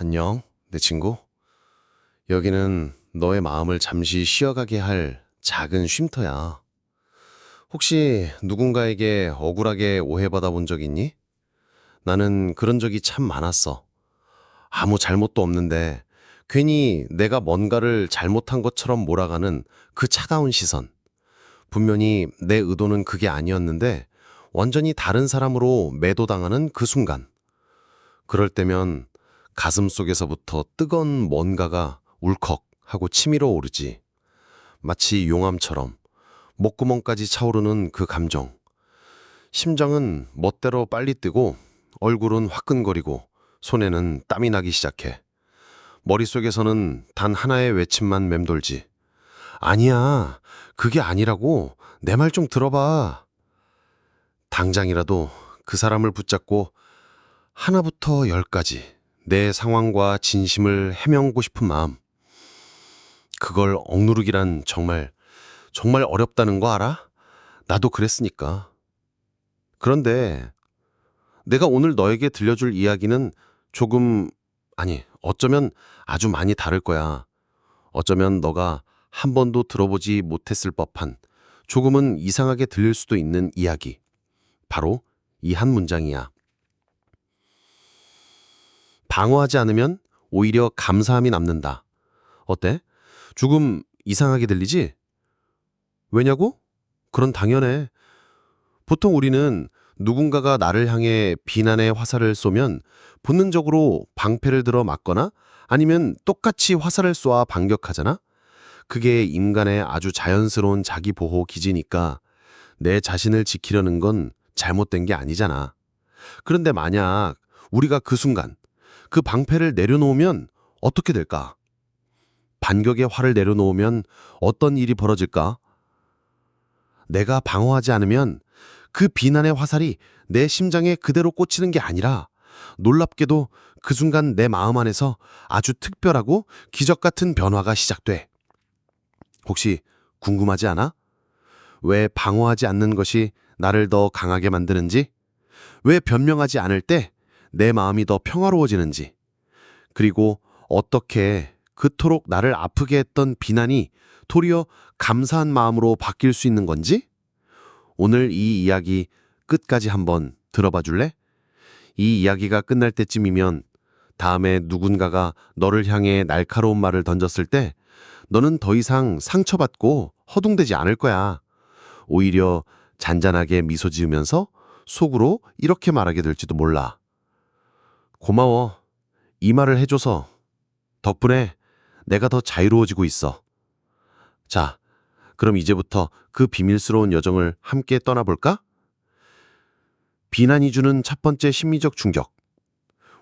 안녕, 내 친구. 여기는 너의 마음을 잠시 쉬어가게 할 작은 쉼터야. 혹시 누군가에게 억울하게 오해받아 본 적 있니? 나는 그런 적이 참 많았어. 아무 잘못도 없는데 괜히 내가 뭔가를 잘못한 것처럼 몰아가는 그 차가운 시선. 분명히 내 의도는 그게 아니었는데 완전히 다른 사람으로 매도당하는 그 순간. 그럴 때면 가슴 속에서부터 뜨거운 뭔가가 울컥 하고 치밀어 오르지. 마치 용암처럼 목구멍까지 차오르는 그 감정. 심장은 멋대로 빨리 뛰고 얼굴은 화끈거리고 손에는 땀이 나기 시작해. 머릿속에서는 단 하나의 외침만 맴돌지. 아니야, 그게 아니라고. 내 말 좀 들어봐. 당장이라도 그 사람을 붙잡고 하나부터 열까지 내 상황과 진심을 해명하고 싶은 마음. 그걸 억누르기란 정말 어렵다는 거 알아? 나도 그랬으니까. 그런데 내가 오늘 너에게 들려줄 이야기는 조금, 아니, 어쩌면 아주 많이 다를 거야. 어쩌면 너가 한 번도 들어보지 못했을 법한 조금은 이상하게 들릴 수도 있는 이야기. 바로 이 한 문장이야. 방어하지 않으면 오히려 감사함이 남는다. 어때? 조금 이상하게 들리지? 왜냐고? 그런 당연해. 보통 우리는 누군가가 나를 향해 비난의 화살을 쏘면 본능적으로 방패를 들어 맞거나 아니면 똑같이 화살을 쏘아 반격하잖아? 그게 인간의 아주 자연스러운 자기 보호 기지니까 내 자신을 지키려는 건 잘못된 게 아니잖아. 그런데 만약 우리가 그 순간 그 방패를 내려놓으면 어떻게 될까? 반격의 활을 내려놓으면 어떤 일이 벌어질까? 내가 방어하지 않으면 그 비난의 화살이 내 심장에 그대로 꽂히는 게 아니라 놀랍게도 그 순간 내 마음 안에서 아주 특별하고 기적 같은 변화가 시작돼. 혹시 궁금하지 않아? 왜 방어하지 않는 것이 나를 더 강하게 만드는지? 왜 변명하지 않을 때 내 마음이 더 평화로워지는지? 그리고 어떻게 그토록 나를 아프게 했던 비난이 도리어 감사한 마음으로 바뀔 수 있는 건지? 오늘 이 이야기 끝까지 한번 들어봐 줄래? 이 이야기가 끝날 때쯤이면 다음에 누군가가 너를 향해 날카로운 말을 던졌을 때 너는 더 이상 상처받고 허둥대지 않을 거야. 오히려 잔잔하게 미소 지으면서 속으로 이렇게 말하게 될지도 몰라. 고마워. 이 말을 해줘서. 덕분에 내가 더 자유로워지고 있어. 자, 그럼 이제부터 그 비밀스러운 여정을 함께 떠나볼까? 비난이 주는 첫 번째 심리적 충격.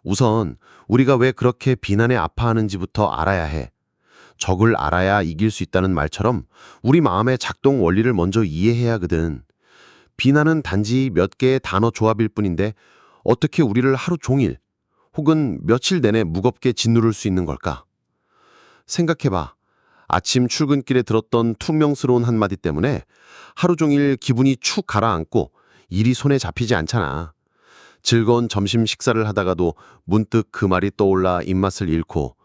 우선 우리가 왜 그렇게 비난에 아파하는지부터 알아야 해. 적을 알아야 이길 수 있다는 말처럼 우리 마음의 작동 원리를 먼저 이해해야 하거든. 비난은 단지 몇 개의 단어 조합일 뿐인데 어떻게 우리를 하루 종일 혹은 며칠 내내 무겁게 짓누를 수 있는 걸까? 생각해봐. 아침 출근길에 들었던 퉁명스러운 한마디 때문에 하루 종일 기분이 축 가라앉고 일이 손에 잡히지 않잖아. 즐거운 점심 식사를 하다가도 문득 그 말이 떠올라 입맛을 잃고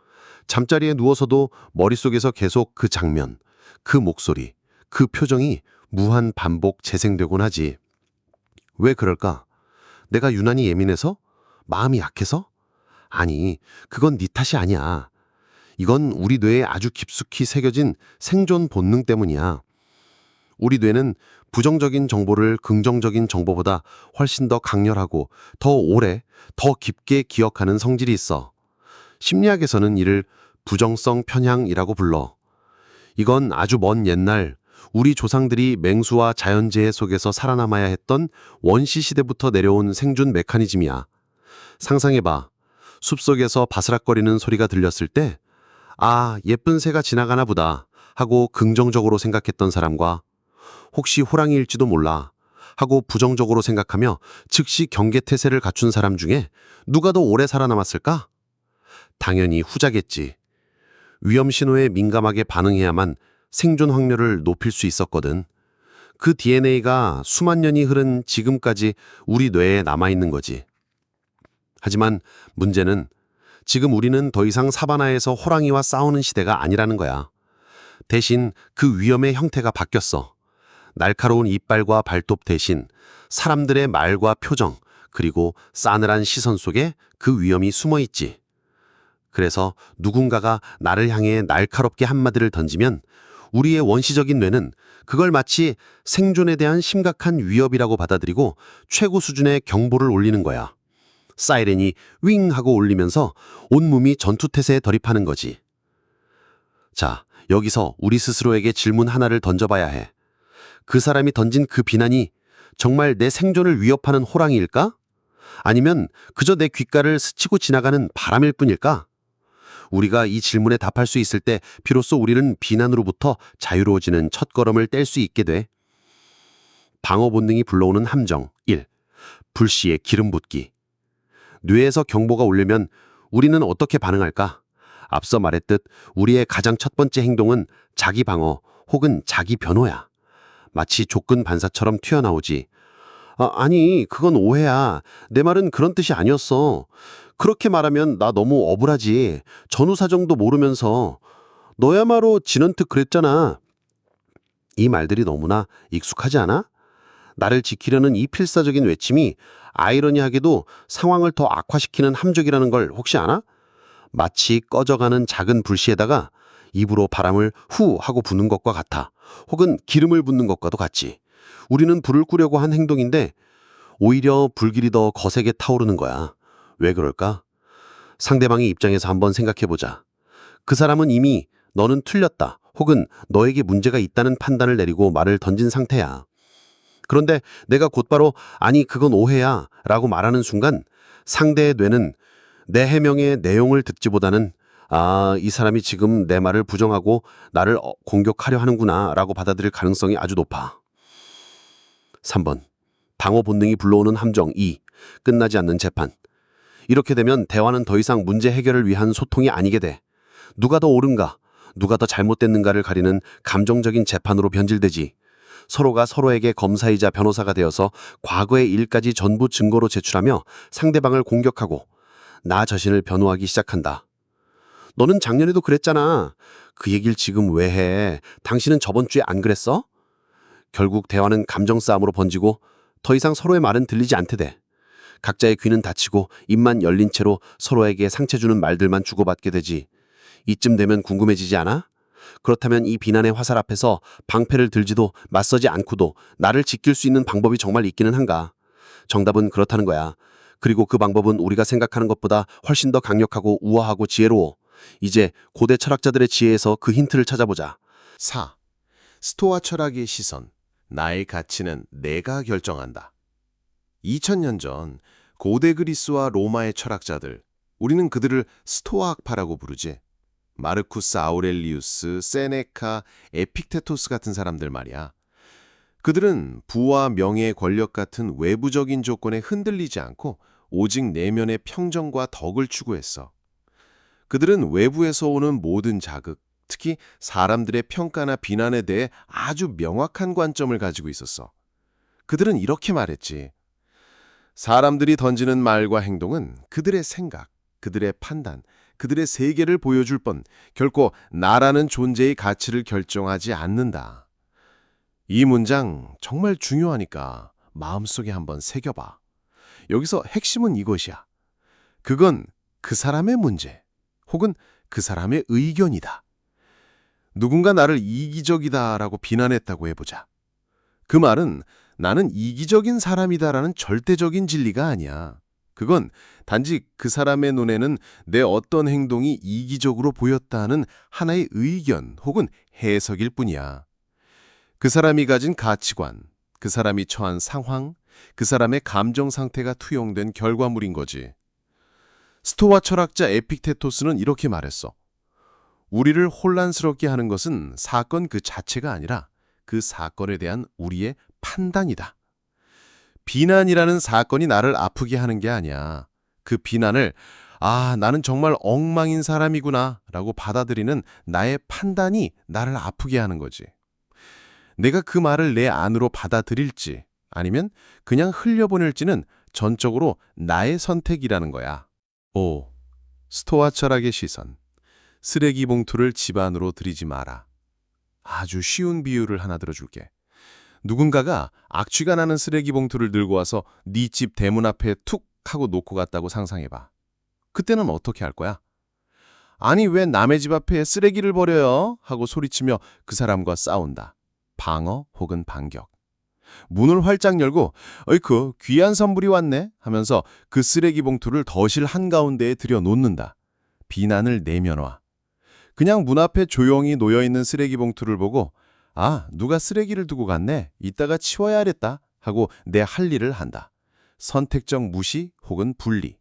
잠자리에 누워서도 머릿속에서 계속 그 장면, 그 목소리, 그 표정이 무한 반복 재생되곤 하지. 왜 그럴까? 내가 유난히 예민해서? 마음이 약해서? 아니, 그건 네 탓이 아니야. 이건 우리 뇌에 아주 깊숙이 새겨진 생존 본능 때문이야. 우리 뇌는 부정적인 정보를 긍정적인 정보보다 훨씬 더 강렬하고 더 오래, 더 깊게 기억하는 성질이 있어. 심리학에서는 이를 부정성 편향이라고 불러. 이건 아주 먼 옛날 우리 조상들이 맹수와 자연재해 속에서 살아남아야 했던 원시 시대부터 내려온 생존 메커니즘이야. 상상해봐. 숲속에서 바스락거리는 소리가 들렸을 때 아, 예쁜 새가 지나가나 보다 하고 긍정적으로 생각했던 사람과 혹시 호랑이일지도 몰라 하고 부정적으로 생각하며 즉시 경계태세를 갖춘 사람 중에 누가 더 오래 살아남았을까? 당연히 후자겠지. 위험 신호에 민감하게 반응해야만 생존 확률을 높일 수 있었거든. 그 DNA가 수만 년이 흐른 지금까지 우리 뇌에 남아있는 거지. 하지만 문제는 지금 우리는 더 이상 사바나에서 호랑이와 싸우는 시대가 아니라는 거야. 대신 그 위험의 형태가 바뀌었어. 날카로운 이빨과 발톱 대신 사람들의 말과 표정, 그리고 싸늘한 시선 속에 그 위험이 숨어 있지. 그래서 누군가가 나를 향해 날카롭게 한마디를 던지면 우리의 원시적인 뇌는 그걸 마치 생존에 대한 심각한 위협이라고 받아들이고 최고 수준의 경보를 올리는 거야. 사이렌이 윙 하고 울리면서 온몸이 전투태세에 돌입하는 거지. 자, 여기서 우리 스스로에게 질문 하나를 던져봐야 해. 그 사람이 던진 그 비난이 정말 내 생존을 위협하는 호랑이일까? 아니면 그저 내 귓가를 스치고 지나가는 바람일 뿐일까? 우리가 이 질문에 답할 수 있을 때 비로소 우리는 비난으로부터 자유로워지는 첫걸음을 뗄 수 있게 돼. 방어 본능이 불러오는 함정 1. 불시에 기름 붓기. 뇌에서 경보가 울리면 우리는 어떻게 반응할까? 앞서 말했듯 우리의 가장 첫 번째 행동은 자기 방어 혹은 자기 변호야. 마치 조건 반사처럼 튀어나오지. 아니, 그건 오해야. 내 말은 그런 뜻이 아니었어. 그렇게 말하면 나 너무 억울하지. 전후 사정도 모르면서. 너야말로 지넌트 그랬잖아. 이 말들이 너무나 익숙하지 않아? 나를 지키려는 이 필사적인 외침이 아이러니하게도 상황을 더 악화시키는 함정이라는 걸 혹시 아나? 마치 꺼져가는 작은 불씨에다가 입으로 바람을 후 하고 부는 것과 같아. 혹은 기름을 붓는 것과도 같지. 우리는 불을 끄려고 한 행동인데 오히려 불길이 더 거세게 타오르는 거야. 왜 그럴까? 상대방의 입장에서 한번 생각해보자. 그 사람은 이미 너는 틀렸다 혹은 너에게 문제가 있다는 판단을 내리고 말을 던진 상태야. 그런데 내가 곧바로 아니 그건 오해야 라고 말하는 순간 상대의 뇌는 내 해명의 내용을 듣지보다는 이 사람이 지금 내 말을 부정하고 나를 공격하려 하는구나 라고 받아들일 가능성이 아주 높아. 3번. 방어 본능이 불러오는 함정 2. 끝나지 않는 재판. 이렇게 되면 대화는 더 이상 문제 해결을 위한 소통이 아니게 돼. 누가 더 옳은가, 누가 더 잘못됐는가를 가리는 감정적인 재판으로 변질되지. 서로가 서로에게 검사이자 변호사가 되어서 과거의 일까지 전부 증거로 제출하며 상대방을 공격하고 나 자신을 변호하기 시작한다. 너는 작년에도 그랬잖아. 그 얘기를 지금 왜 해? 당신은 저번 주에 안 그랬어? 결국 대화는 감정 싸움으로 번지고 더 이상 서로의 말은 들리지 않게 돼. 각자의 귀는 닫히고 입만 열린 채로 서로에게 상처 주는 말들만 주고받게 되지. 이쯤 되면 궁금해지지 않아? 그렇다면 이 비난의 화살 앞에서 방패를 들지도 맞서지 않고도 나를 지킬 수 있는 방법이 정말 있기는 한가? 정답은 그렇다는 거야. 그리고 그 방법은 우리가 생각하는 것보다 훨씬 더 강력하고 우아하고 지혜로워. 이제 고대 철학자들의 지혜에서 그 힌트를 찾아보자. 4. 스토아 철학의 시선. 나의 가치는 내가 결정한다. 2000년 전 고대 그리스와 로마의 철학자들, 우리는 그들을 스토아학파라고 부르지. 마르쿠스 아우렐리우스, 세네카, 에픽테토스 같은 사람들 말이야. 그들은 부와 명예, 권력 같은 외부적인 조건에 흔들리지 않고 오직 내면의 평정과 덕을 추구했어. 그들은 외부에서 오는 모든 자극, 특히 사람들의 평가나 비난에 대해 아주 명확한 관점을 가지고 있었어. 그들은 이렇게 말했지. 사람들이 던지는 말과 행동은 그들의 생각, 그들의 판단, 그들의 세계를 보여줄 뿐 결코 나라는 존재의 가치를 결정하지 않는다. 이 문장 정말 중요하니까 마음속에 한번 새겨봐. 여기서 핵심은 이것이야. 그건 그 사람의 문제 혹은 그 사람의 의견이다. 누군가 나를 이기적이다라고 비난했다고 해보자. 그 말은 나는 이기적인 사람이다라는 절대적인 진리가 아니야. 그건 단지 그 사람의 눈에는 내 어떤 행동이 이기적으로 보였다는 하나의 의견 혹은 해석일 뿐이야. 그 사람이 가진 가치관, 그 사람이 처한 상황, 그 사람의 감정 상태가 투영된 결과물인 거지. 스토아 철학자 에픽테토스는 이렇게 말했어. 우리를 혼란스럽게 하는 것은 사건 그 자체가 아니라 그 사건에 대한 우리의 판단이다. 비난이라는 사건이 나를 아프게 하는 게 아니야. 그 비난을 나는 정말 엉망인 사람이구나 라고 받아들이는 나의 판단이 나를 아프게 하는 거지. 내가 그 말을 내 안으로 받아들일지 아니면 그냥 흘려보낼지는 전적으로 나의 선택이라는 거야. 5. 스토아 철학의 시선. 쓰레기 봉투를 집 안으로 들이지 마라. 아주 쉬운 비유를 하나 들어줄게. 누군가가 악취가 나는 쓰레기 봉투를 들고 와서 네 집 대문 앞에 툭 하고 놓고 갔다고 상상해봐. 그때는 어떻게 할 거야? 아니 왜 남의 집 앞에 쓰레기를 버려요? 하고 소리치며 그 사람과 싸운다. 방어 혹은 반격. 문을 활짝 열고 어이쿠 귀한 선물이 왔네 하면서 그 쓰레기 봉투를 거실 한가운데에 들여놓는다. 비난을 내면화. 그냥 문 앞에 조용히 놓여있는 쓰레기 봉투를 보고 아 누가 쓰레기를 두고 갔네 이따가 치워야겠다 하고 내 할 일을 한다. 선택적 무시 혹은 분리.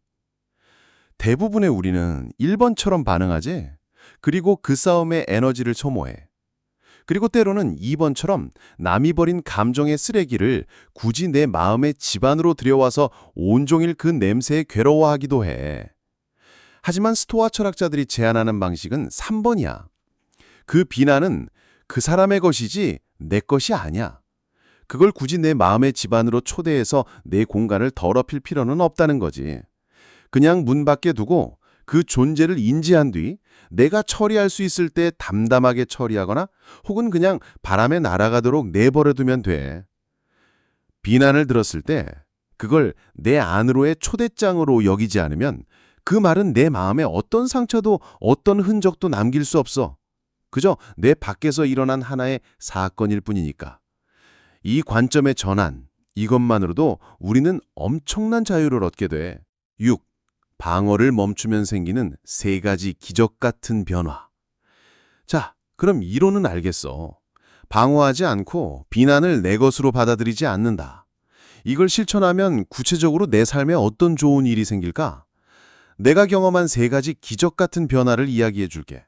대부분의 우리는 1번처럼 반응하지. 그리고 그 싸움에 에너지를 소모해. 그리고 때로는 2번처럼 남이 버린 감정의 쓰레기를 굳이 내 마음의 집안으로 들여와서 온종일 그 냄새에 괴로워하기도 해. 하지만 스토아 철학자들이 제안하는 방식은 3번이야. 그 비난은 그 사람의 것이지 내 것이 아니야. 그걸 굳이 내 마음의 집안으로 초대해서 내 공간을 더럽힐 필요는 없다는 거지. 그냥 문 밖에 두고 그 존재를 인지한 뒤 내가 처리할 수 있을 때 담담하게 처리하거나 혹은 그냥 바람에 날아가도록 내버려두면 돼. 비난을 들었을 때 그걸 내 안으로의 초대장으로 여기지 않으면 그 말은 내 마음에 어떤 상처도 어떤 흔적도 남길 수 없어. 그저 내 밖에서 일어난 하나의 사건일 뿐이니까. 이 관점의 전환, 이것만으로도 우리는 엄청난 자유를 얻게 돼. 6. 방어를 멈추면 생기는 3가지 기적 같은 변화. 자, 그럼 이론은 알겠어. 방어하지 않고 비난을 내 것으로 받아들이지 않는다. 이걸 실천하면 구체적으로 내 삶에 어떤 좋은 일이 생길까? 내가 경험한 3가지 기적 같은 변화를 이야기해 줄게.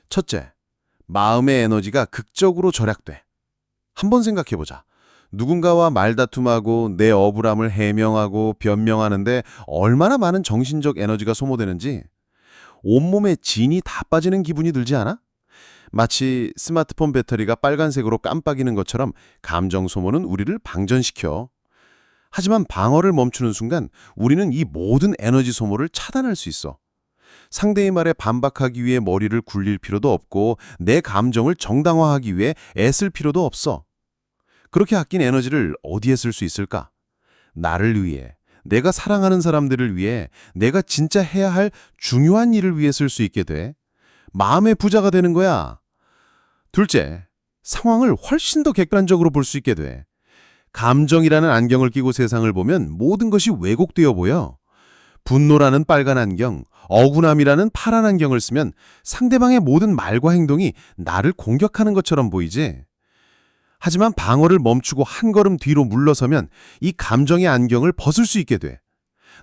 첫째, 마음의 에너지가 극적으로 절약돼. 한번 생각해보자. 누군가와 말다툼하고 내 억울함을 해명하고 변명하는데 얼마나 많은 정신적 에너지가 소모되는지 온몸에 진이 다 빠지는 기분이 들지 않아? 마치 스마트폰 배터리가 빨간색으로 깜빡이는 것처럼 감정 소모는 우리를 방전시켜. 하지만 방어를 멈추는 순간 우리는 이 모든 에너지 소모를 차단할 수 있어. 상대의 말에 반박하기 위해 머리를 굴릴 필요도 없고 내 감정을 정당화하기 위해 애쓸 필요도 없어. 그렇게 아낀 에너지를 어디에 쓸 수 있을까? 나를 위해, 내가 사랑하는 사람들을 위해, 내가 진짜 해야 할 중요한 일을 위해 쓸 수 있게 돼. 마음의 부자가 되는 거야. 둘째, 상황을 훨씬 더 객관적으로 볼 수 있게 돼. 감정이라는 안경을 끼고 세상을 보면 모든 것이 왜곡되어 보여. 분노라는 빨간 안경, 억울함이라는 파란 안경을 쓰면 상대방의 모든 말과 행동이 나를 공격하는 것처럼 보이지. 하지만 방어를 멈추고 한 걸음 뒤로 물러서면 이 감정의 안경을 벗을 수 있게 돼.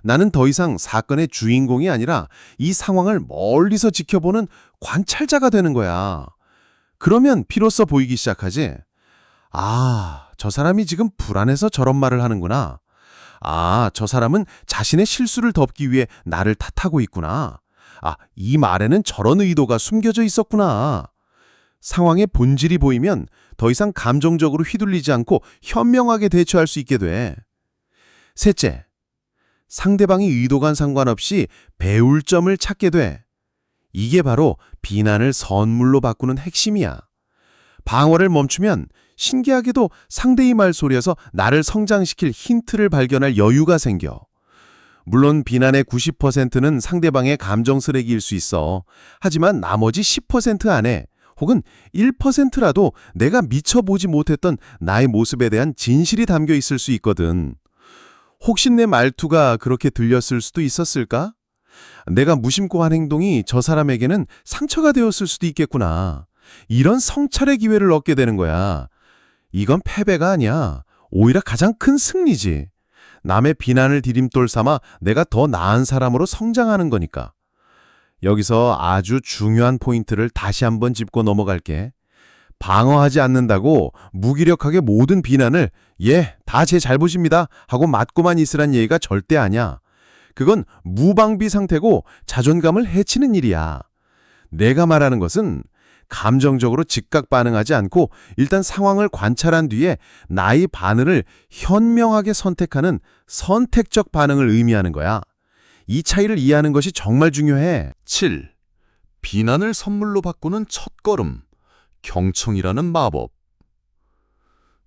나는 더 이상 사건의 주인공이 아니라 이 상황을 멀리서 지켜보는 관찰자가 되는 거야. 그러면 비로소 보이기 시작하지. 아, 저 사람이 지금 불안해서 저런 말을 하는구나. 아, 저 사람은 자신의 실수를 덮기 위해 나를 탓하고 있구나. 아, 이 말에는 저런 의도가 숨겨져 있었구나. 상황의 본질이 보이면 더 이상 감정적으로 휘둘리지 않고 현명하게 대처할 수 있게 돼. 셋째, 상대방이 의도간 상관없이 배울 점을 찾게 돼. 이게 바로 비난을 선물로 바꾸는 핵심이야. 방어를 멈추면 신기하게도 상대의 말소리에서 나를 성장시킬 힌트를 발견할 여유가 생겨. 물론 비난의 90%는 상대방의 감정 쓰레기일 수 있어. 하지만 나머지 10% 안에 혹은 1%라도 내가 미처 보지 못했던 나의 모습에 대한 진실이 담겨 있을 수 있거든. 혹시 내 말투가 그렇게 들렸을 수도 있었을까? 내가 무심코 한 행동이 저 사람에게는 상처가 되었을 수도 있겠구나. 이런 성찰의 기회를 얻게 되는 거야. 이건 패배가 아니야. 오히려 가장 큰 승리지. 남의 비난을 디딤돌 삼아 내가 더 나은 사람으로 성장하는 거니까. 여기서 아주 중요한 포인트를 다시 한번 짚고 넘어갈게. 방어하지 않는다고 무기력하게 모든 비난을 예, 다 제 잘못입니다 하고 맞고만 있으란 얘기가 절대 아니야. 그건 무방비 상태고 자존감을 해치는 일이야. 내가 말하는 것은 감정적으로 즉각 반응하지 않고 일단 상황을 관찰한 뒤에 나의 반응을 현명하게 선택하는 선택적 반응을 의미하는 거야. 이 차이를 이해하는 것이 정말 중요해. 7. 비난을 선물로 바꾸는 첫걸음, 경청이라는 마법.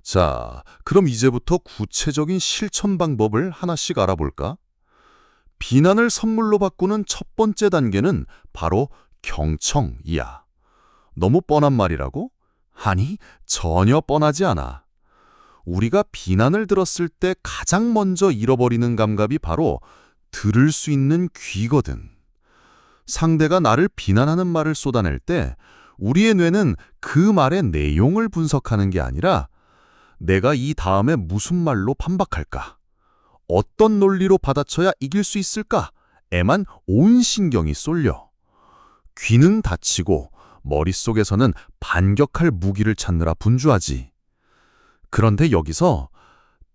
자, 그럼 이제부터 구체적인 실천 방법을 하나씩 알아볼까? 비난을 선물로 바꾸는 첫 번째 단계는 바로 경청이야. 너무 뻔한 말이라고? 아니, 전혀 뻔하지 않아. 우리가 비난을 들었을 때 가장 먼저 잃어버리는 감각이 바로 들을 수 있는 귀거든. 상대가 나를 비난하는 말을 쏟아낼 때 우리의 뇌는 그 말의 내용을 분석하는 게 아니라 내가 이 다음에 무슨 말로 반박할까? 어떤 논리로 받아쳐야 이길 수 있을까?에만 온 신경이 쏠려. 귀는 닫히고 머릿속에서는 반격할 무기를 찾느라 분주하지. 그런데 여기서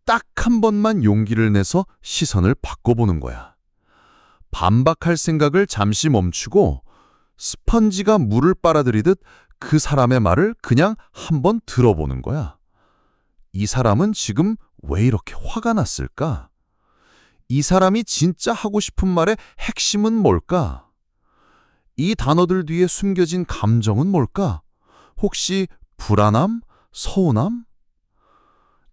딱 한 번만 용기를 내서 시선을 바꿔보는 거야. 반박할 생각을 잠시 멈추고 스펀지가 물을 빨아들이듯 그 사람의 말을 그냥 한번 들어보는 거야. 이 사람은 지금 왜 이렇게 화가 났을까? 이 사람이 진짜 하고 싶은 말의 핵심은 뭘까? 이 단어들 뒤에 숨겨진 감정은 뭘까? 혹시 불안함? 서운함?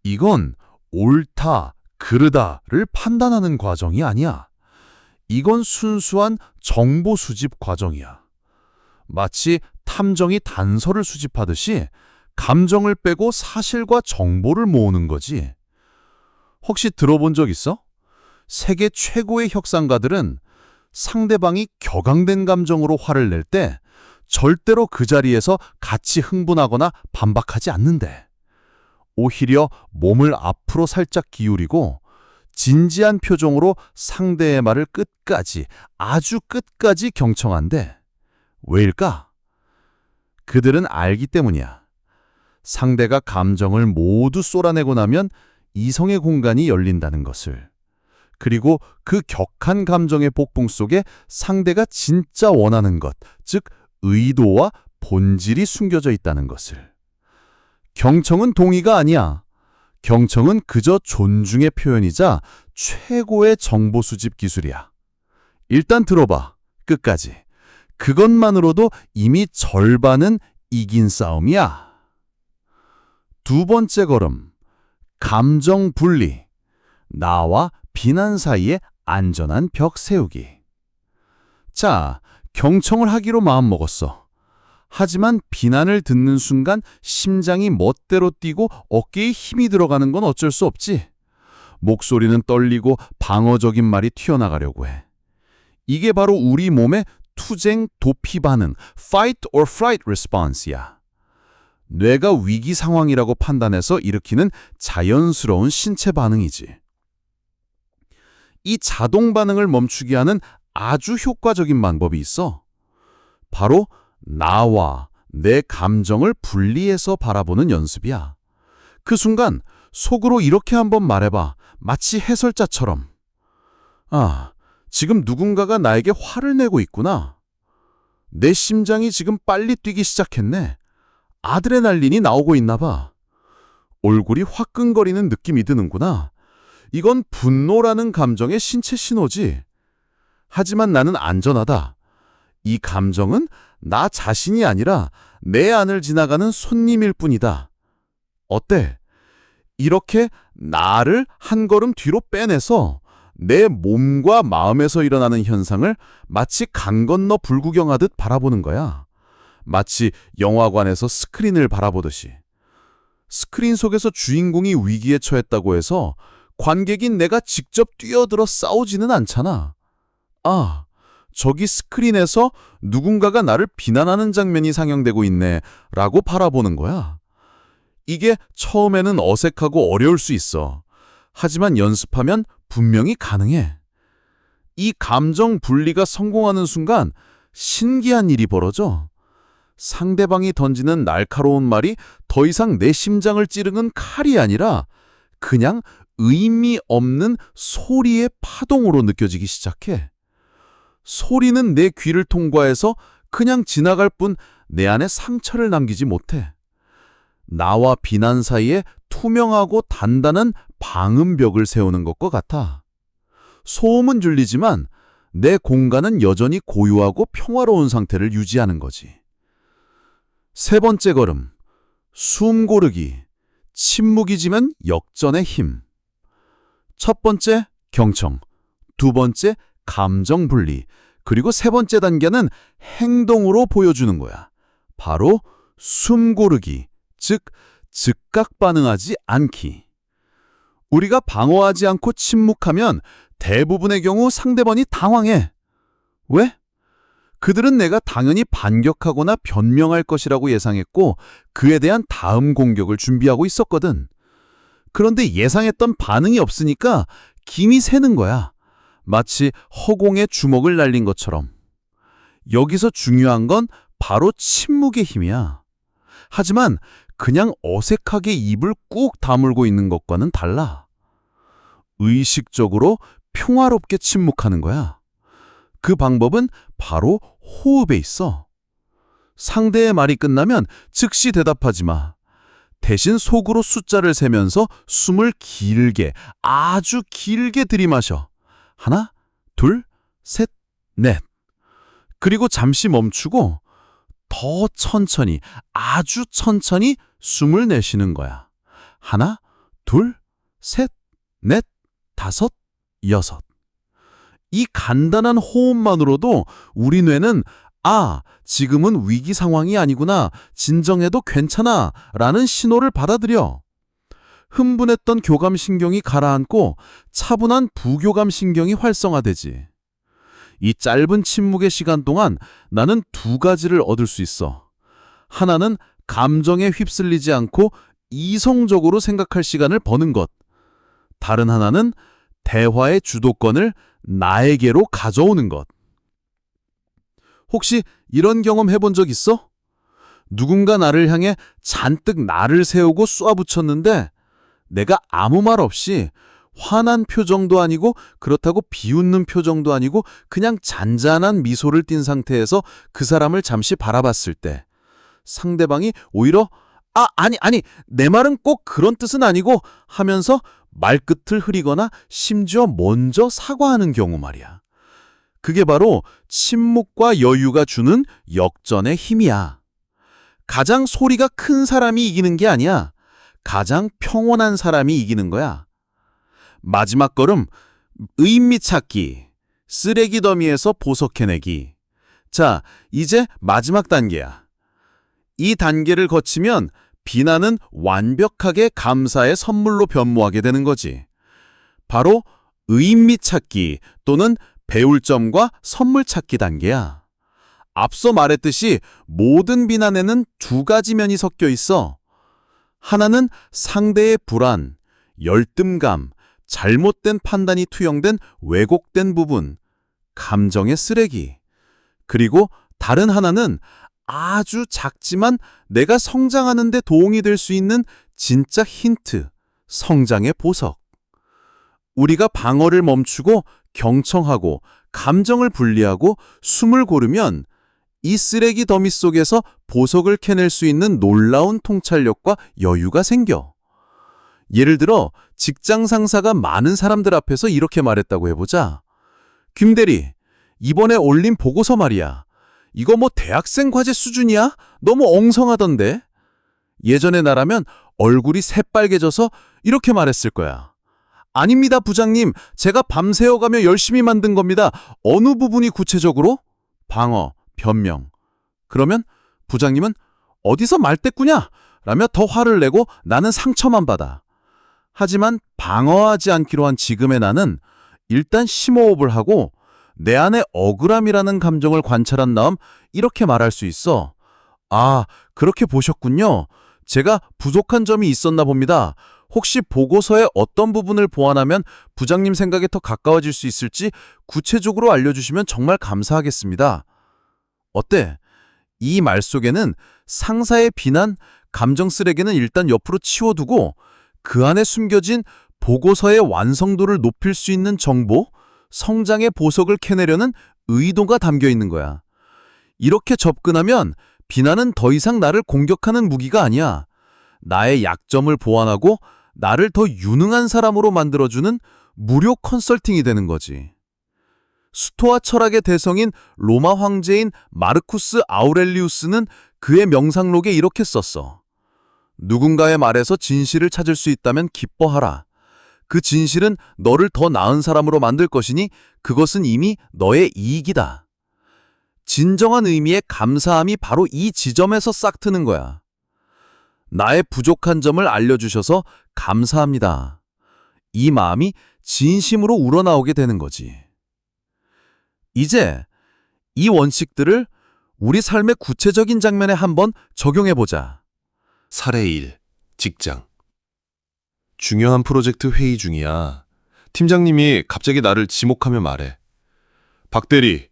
이건 옳다, 그르다를 판단하는 과정이 아니야. 이건 순수한 정보 수집 과정이야. 마치 탐정이 단서를 수집하듯이 감정을 빼고 사실과 정보를 모으는 거지. 혹시 들어본 적 있어? 세계 최고의 혁상가들은 상대방이 격앙된 감정으로 화를 낼 때 절대로 그 자리에서 같이 흥분하거나 반박하지 않는데. 오히려 몸을 앞으로 살짝 기울이고 진지한 표정으로 상대의 말을 끝까지, 아주 끝까지 경청한대. 왜일까? 그들은 알기 때문이야. 상대가 감정을 모두 쏟아내고 나면 이성의 공간이 열린다는 것을. 그리고 그 격한 감정의 폭풍 속에 상대가 진짜 원하는 것, 즉 의도와 본질이 숨겨져 있다는 것을. 경청은 동의가 아니야. 경청은 그저 존중의 표현이자 최고의 정보 수집 기술이야. 일단 들어봐. 끝까지. 그것만으로도 이미 절반은 이긴 싸움이야. 두 번째 걸음. 감정 분리. 나와 비난 사이에 안전한 벽 세우기. 자, 경청을 하기로 마음먹었어. 하지만 비난을 듣는 순간 심장이 멋대로 뛰고 어깨에 힘이 들어가는 건 어쩔 수 없지. 목소리는 떨리고 방어적인 말이 튀어나가려고 해. 이게 바로 우리 몸의 투쟁 도피 반응, fight or flight response야. 뇌가 위기 상황이라고 판단해서 일으키는 자연스러운 신체 반응이지. 이 자동 반응을 멈추게 하는 아주 효과적인 방법이 있어. 바로 나와 내 감정을 분리해서 바라보는 연습이야. 그 순간 속으로 이렇게 한번 말해봐. 마치 해설자처럼. 아, 지금 누군가가 나에게 화를 내고 있구나. 내 심장이 지금 빨리 뛰기 시작했네. 아드레날린이 나오고 있나 봐. 얼굴이 화끈거리는 느낌이 드는구나. 이건 분노라는 감정의 신체 신호지. 하지만 나는 안전하다. 이 감정은 나 자신이 아니라 내 안을 지나가는 손님일 뿐이다. 어때? 이렇게 나를 한 걸음 뒤로 빼내서 내 몸과 마음에서 일어나는 현상을 마치 강 건너 불구경하듯 바라보는 거야. 마치 영화관에서 스크린을 바라보듯이. 스크린 속에서 주인공이 위기에 처했다고 해서 관객인 내가 직접 뛰어들어 싸우지는 않잖아. 아, 저기 스크린에서 누군가가 나를 비난하는 장면이 상영되고 있네 라고 바라보는 거야. 이게 처음에는 어색하고 어려울 수 있어. 하지만 연습하면 분명히 가능해. 이 감정 분리가 성공하는 순간 신기한 일이 벌어져. 상대방이 던지는 날카로운 말이 더 이상 내 심장을 찌르는 칼이 아니라 그냥 의미 없는 소리의 파동으로 느껴지기 시작해. 소리는 내 귀를 통과해서 그냥 지나갈 뿐 내 안에 상처를 남기지 못해. 나와 비난 사이에 투명하고 단단한 방음벽을 세우는 것과 같아. 소음은 들리지만 내 공간은 여전히 고요하고 평화로운 상태를 유지하는 거지. 세 번째 걸음, 숨 고르기. 침묵이지만 역전의 힘. 첫 번째, 경청. 두 번째, 감정 분리. 그리고 세 번째 단계는 행동으로 보여주는 거야. 바로 숨 고르기, 즉 즉각 반응하지 않기. 우리가 방어하지 않고 침묵하면 대부분의 경우 상대방이 당황해. 왜? 그들은 내가 당연히 반격하거나 변명할 것이라고 예상했고 그에 대한 다음 공격을 준비하고 있었거든. 그런데 예상했던 반응이 없으니까 김이 새는 거야. 마치 허공에 주먹을 날린 것처럼. 여기서 중요한 건 바로 침묵의 힘이야. 하지만 그냥 어색하게 입을 꾹 다물고 있는 것과는 달라. 의식적으로 평화롭게 침묵하는 거야. 그 방법은 바로 호흡에 있어. 상대의 말이 끝나면 즉시 대답하지 마. 대신 속으로 숫자를 세면서 숨을 길게, 아주 길게 들이마셔. 하나, 둘, 셋, 넷. 그리고 잠시 멈추고 더 천천히, 아주 천천히 숨을 내쉬는 거야. 하나, 둘, 셋, 넷, 다섯, 여섯. 이 간단한 호흡만으로도 우리 뇌는 지금은 위기 상황이 아니구나, 진정해도 괜찮아 라는 신호를 받아들여. 흥분했던 교감신경이 가라앉고 차분한 부교감신경이 활성화되지. 이 짧은 침묵의 시간 동안 나는 두 가지를 얻을 수 있어. 하나는 감정에 휩쓸리지 않고 이성적으로 생각할 시간을 버는 것. 다른 하나는 대화의 주도권을 나에게로 가져오는 것. 혹시 이런 경험 해본 적 있어? 누군가 나를 향해 잔뜩 나를 세우고 쏘아붙였는데 내가 아무 말 없이 화난 표정도 아니고 그렇다고 비웃는 표정도 아니고 그냥 잔잔한 미소를 띤 상태에서 그 사람을 잠시 바라봤을 때 상대방이 오히려 아니 내 말은 꼭 그런 뜻은 아니고 하면서 말끝을 흐리거나 심지어 먼저 사과하는 경우 말이야. 그게 바로 침묵과 여유가 주는 역전의 힘이야. 가장 소리가 큰 사람이 이기는 게 아니야. 가장 평온한 사람이 이기는 거야. 마지막 걸음, 의미 찾기, 쓰레기 더미에서 보석해내기. 자, 이제 마지막 단계야. 이 단계를 거치면 비난은 완벽하게 감사의 선물로 변모하게 되는 거지. 바로 의미 찾기 또는 배울 점과 선물 찾기 단계야. 앞서 말했듯이 모든 비난에는 두 가지 면이 섞여 있어. 하나는 상대의 불안, 열등감, 잘못된 판단이 투영된 왜곡된 부분, 감정의 쓰레기. 그리고 다른 하나는 아주 작지만 내가 성장하는 데 도움이 될 수 있는 진짜 힌트, 성장의 보석. 우리가 방어를 멈추고 경청하고 감정을 분리하고 숨을 고르면 이 쓰레기 더미 속에서 보석을 캐낼 수 있는 놀라운 통찰력과 여유가 생겨. 예를 들어 직장 상사가 많은 사람들 앞에서 이렇게 말했다고 해보자. 김 대리, 이번에 올린 보고서 말이야. 이거 뭐 대학생 과제 수준이야? 너무 엉성하던데? 예전에 나라면 얼굴이 새빨개져서 이렇게 말했을 거야. 아닙니다, 부장님. 제가 밤새워가며 열심히 만든 겁니다. 어느 부분이 구체적으로? 방어, 변명. 그러면 부장님은 어디서 말대꾸냐? 라며 더 화를 내고 나는 상처만 받아. 하지만 방어하지 않기로 한 지금의 나는 일단 심호흡을 하고 내 안에 억울함이라는 감정을 관찰한 다음 이렇게 말할 수 있어. 그렇게 보셨군요. 제가 부족한 점이 있었나 봅니다. 혹시 보고서의 어떤 부분을 보완하면 부장님 생각에 더 가까워질 수 있을지 구체적으로 알려주시면 정말 감사하겠습니다. 어때? 이 말 속에는 상사의 비난, 감정 쓰레기는 일단 옆으로 치워두고 그 안에 숨겨진 보고서의 완성도를 높일 수 있는 정보, 성장의 보석을 캐내려는 의도가 담겨 있는 거야. 이렇게 접근하면 비난은 더 이상 나를 공격하는 무기가 아니야. 나의 약점을 보완하고 나를 더 유능한 사람으로 만들어주는 무료 컨설팅이 되는 거지. 스토아 철학의 대성인 로마 황제인 마르쿠스 아우렐리우스는 그의 명상록에 이렇게 썼어. 누군가의 말에서 진실을 찾을 수 있다면 기뻐하라. 그 진실은 너를 더 나은 사람으로 만들 것이니 그것은 이미 너의 이익이다. 진정한 의미의 감사함이 바로 이 지점에서 싹트는 거야. 나의 부족한 점을 알려주셔서 감사합니다. 이 마음이 진심으로 우러나오게 되는 거지. 이제 이 원칙들을 우리 삶의 구체적인 장면에 한번 적용해보자. 사례 1. 직장. 중요한 프로젝트 회의 중이야. 팀장님이 갑자기 나를 지목하며 말해. 박 대리,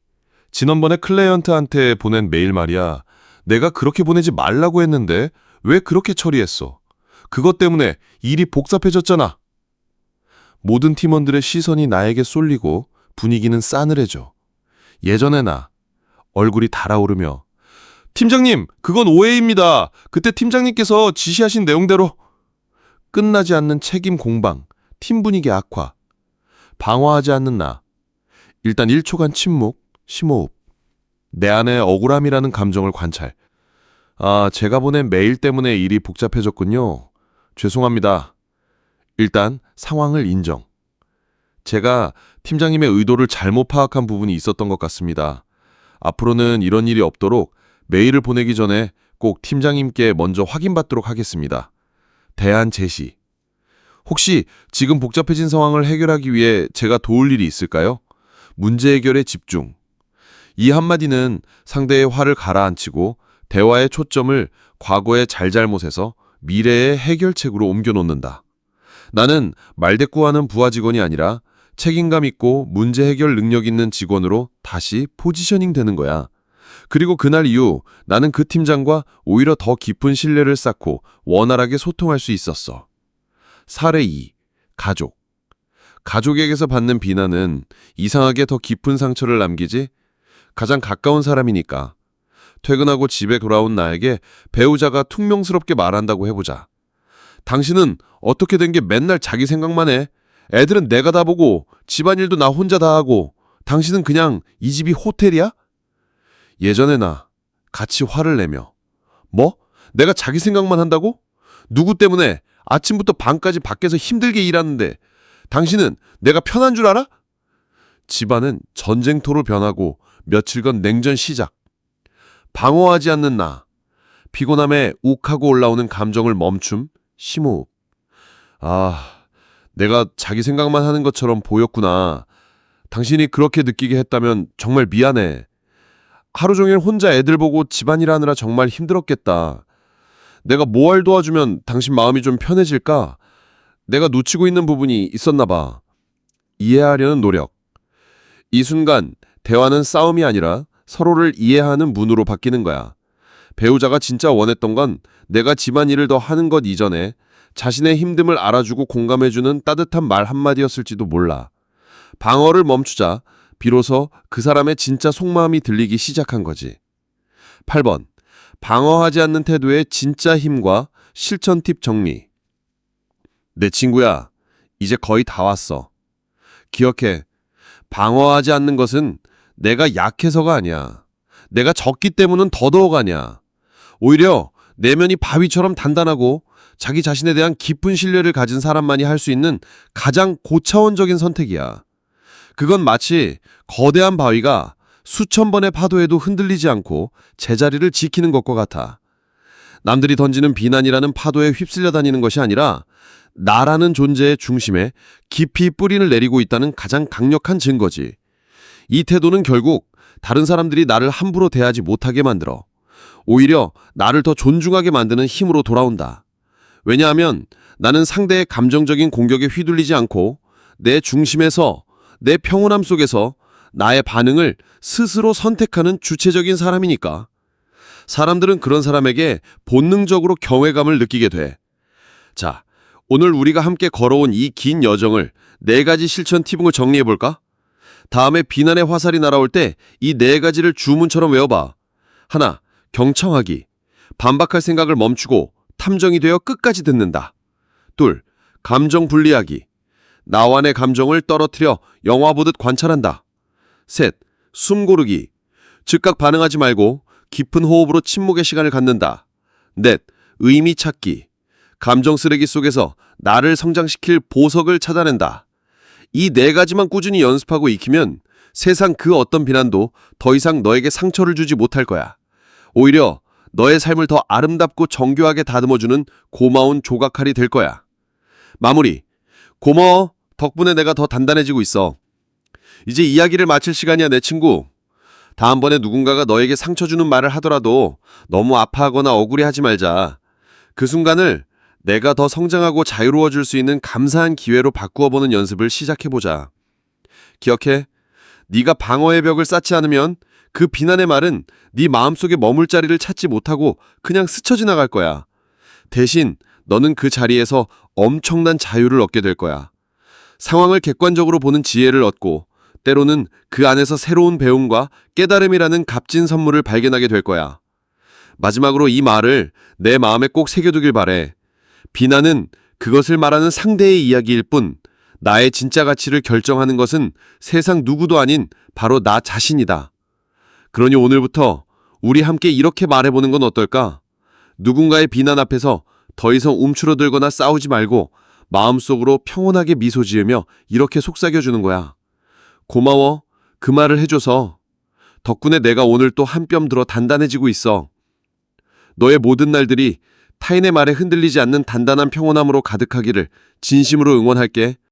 지난번에 클라이언트한테 보낸 메일 말이야. 내가 그렇게 보내지 말라고 했는데 왜 그렇게 처리했어? 그것 때문에 일이 복잡해졌잖아. 모든 팀원들의 시선이 나에게 쏠리고 분위기는 싸늘해져. 예전의 나, 얼굴이 달아오르며 팀장님, 그건 오해입니다. 그때 팀장님께서 지시하신 내용대로. 끝나지 않는 책임 공방, 팀 분위기 악화. 방어하지 않는 나. 일단 1초간 침묵, 심호흡. 내 안에 억울함이라는 감정을 관찰. 아, 제가 보낸 메일 때문에 일이 복잡해졌군요. 죄송합니다. 일단 상황을 인정. 제가 팀장님의 의도를 잘못 파악한 부분이 있었던 것 같습니다. 앞으로는 이런 일이 없도록 메일을 보내기 전에 꼭 팀장님께 먼저 확인받도록 하겠습니다. 대안 제시. 혹시 지금 복잡해진 상황을 해결하기 위해 제가 도울 일이 있을까요? 문제 해결에 집중. 이 한마디는 상대의 화를 가라앉히고 대화의 초점을 과거의 잘잘못에서 미래의 해결책으로 옮겨놓는다. 나는 말대꾸하는 부하 직원이 아니라 책임감 있고 문제 해결 능력 있는 직원으로 다시 포지셔닝 되는 거야. 그리고 그날 이후 나는 그 팀장과 오히려 더 깊은 신뢰를 쌓고 원활하게 소통할 수 있었어. 사례 2. 가족. 가족에게서 받는 비난은 이상하게 더 깊은 상처를 남기지 가장 가까운 사람이니까. 퇴근하고 집에 돌아온 나에게 배우자가 퉁명스럽게 말한다고 해보자. 당신은 어떻게 된 게 맨날 자기 생각만 해. 애들은 내가 다 보고 집안일도 나 혼자 다 하고 당신은 그냥 이 집이 호텔이야? 예전에 나 같이 화를 내며 뭐? 내가 자기 생각만 한다고? 누구 때문에 아침부터 밤까지 밖에서 힘들게 일하는데 당신은 내가 편한 줄 알아? 집안은 전쟁터로 변하고 며칠간 냉전 시작. 방어하지 않는 나. 피곤함에 욱하고 올라오는 감정을 멈춤, 심호흡. 아, 내가 자기 생각만 하는 것처럼 보였구나. 당신이 그렇게 느끼게 했다면 정말 미안해. 하루 종일 혼자 애들 보고 집안일 하느라 정말 힘들었겠다. 내가 뭘 도와주면 당신 마음이 좀 편해질까? 내가 놓치고 있는 부분이 있었나 봐. 이해하려는 노력. 이 순간 대화는 싸움이 아니라 서로를 이해하는 문으로 바뀌는 거야. 배우자가 진짜 원했던 건 내가 집안일을 더 하는 것 이전에 자신의 힘듦을 알아주고 공감해주는 따뜻한 말 한마디였을지도 몰라. 방어를 멈추자 비로소 그 사람의 진짜 속마음이 들리기 시작한 거지. 8번. 방어하지 않는 태도의 진짜 힘과 실천 팁 정리. 내 친구야, 이제 거의 다 왔어. 기억해. 방어하지 않는 것은 내가 약해서가 아니야. 내가 적기 때문은 더더욱 아니야. 오히려 내면이 바위처럼 단단하고 자기 자신에 대한 깊은 신뢰를 가진 사람만이 할 수 있는 가장 고차원적인 선택이야. 그건 마치 거대한 바위가 수천 번의 파도에도 흔들리지 않고 제자리를 지키는 것과 같아. 남들이 던지는 비난이라는 파도에 휩쓸려 다니는 것이 아니라 나라는 존재의 중심에 깊이 뿌리를 내리고 있다는 가장 강력한 증거지. 이 태도는 결국 다른 사람들이 나를 함부로 대하지 못하게 만들어 오히려 나를 더 존중하게 만드는 힘으로 돌아온다. 왜냐하면 나는 상대의 감정적인 공격에 휘둘리지 않고 내 중심에서 내 평온함 속에서 나의 반응을 스스로 선택하는 주체적인 사람이니까. 사람들은 그런 사람에게 본능적으로 경외감을 느끼게 돼. 자, 오늘 우리가 함께 걸어온 이 긴 여정을 4가지 실천 팁을 정리해볼까? 다음에 비난의 화살이 날아올 때 이 4가지를 주문처럼 외워봐. 하나, 경청하기. 반박할 생각을 멈추고 탐정이 되어 끝까지 듣는다. 둘, 감정 분리하기. 나와 내 감정을 떨어뜨려 영화 보듯 관찰한다. 셋, 숨 고르기. 즉각 반응하지 말고 깊은 호흡으로 침묵의 시간을 갖는다. 넷, 의미 찾기. 감정 쓰레기 속에서 나를 성장시킬 보석을 찾아낸다. 이 네 가지만 꾸준히 연습하고 익히면 세상 그 어떤 비난도 더 이상 너에게 상처를 주지 못할 거야. 오히려 너의 삶을 더 아름답고 정교하게 다듬어주는 고마운 조각칼이 될 거야. 마무리. 고마워. 덕분에 내가 더 단단해지고 있어. 이제 이야기를 마칠 시간이야, 내 친구. 다음번에 누군가가 너에게 상처 주는 말을 하더라도 너무 아파하거나 억울해하지 말자. 그 순간을 내가 더 성장하고 자유로워질 수 있는 감사한 기회로 바꾸어 보는 연습을 시작해보자. 기억해. 네가 방어의 벽을 쌓지 않으면 그 비난의 말은 네 마음속에 머물 자리를 찾지 못하고 그냥 스쳐 지나갈 거야. 대신 너는 그 자리에서 엄청난 자유를 얻게 될 거야. 상황을 객관적으로 보는 지혜를 얻고 때로는 그 안에서 새로운 배움과 깨달음이라는 값진 선물을 발견하게 될 거야. 마지막으로 이 말을 내 마음에 꼭 새겨두길 바래. 비난은 그것을 말하는 상대의 이야기일 뿐 나의 진짜 가치를 결정하는 것은 세상 누구도 아닌 바로 나 자신이다. 그러니 오늘부터 우리 함께 이렇게 말해보는 건 어떨까? 누군가의 비난 앞에서 더 이상 움츠러들거나 싸우지 말고 마음속으로 평온하게 미소 지으며 이렇게 속삭여주는 거야. 고마워. 그 말을 해줘서. 덕분에 내가 오늘 또 한 뼘 들어 단단해지고 있어. 너의 모든 날들이 타인의 말에 흔들리지 않는 단단한 평온함으로 가득하기를 진심으로 응원할게.